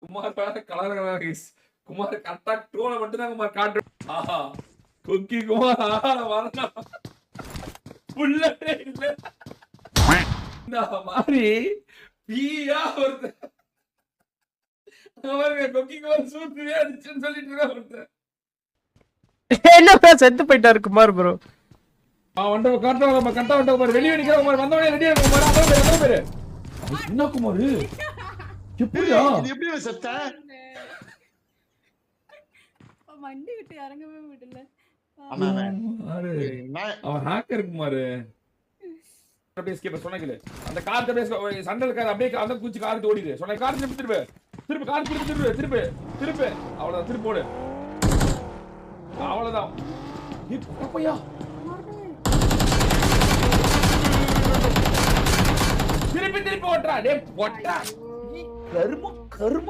Kumar colour guys. Kumar கரெக்டா டோனை மட்டும் தான் குமார் காட்டு. ஆஹா கொக்கி குமார் வரணும். புல்லட்டே இல்ல. இந்த மாதிரி பீயா ஒருத்தர் கொக்கி குமார் சூத்துவே அடிச்சுன்னு சொல்லிட்டு இருக்கா ஒருத்தர். என்ன செத்து போயிட்டாரு குமார் ப்ரோ. வந்து கரெக்டா வந்து குமார் வெளியே நிக்கிற குமார் வந்தவனே ரெடியா குமார். அத பேரு என்ன குமார் எப்படியா இது எப்படி செத்த வண்டி விட்டு இறங்கவே விடல. அவன் ஹேக்கர் குமார். சொன்னீங்களே அந்த கார் சண்டல் கார் அப்படியே அந்த குச்சி கார் ஓடிடு. சொன்ன கார் திருப்பி கார் திருப்பி அவ்வளவுதான் திருப்பி போடு. அவ்வளவுதான் திருப்பி ஓட்டுறா. டே பொட்டா கரும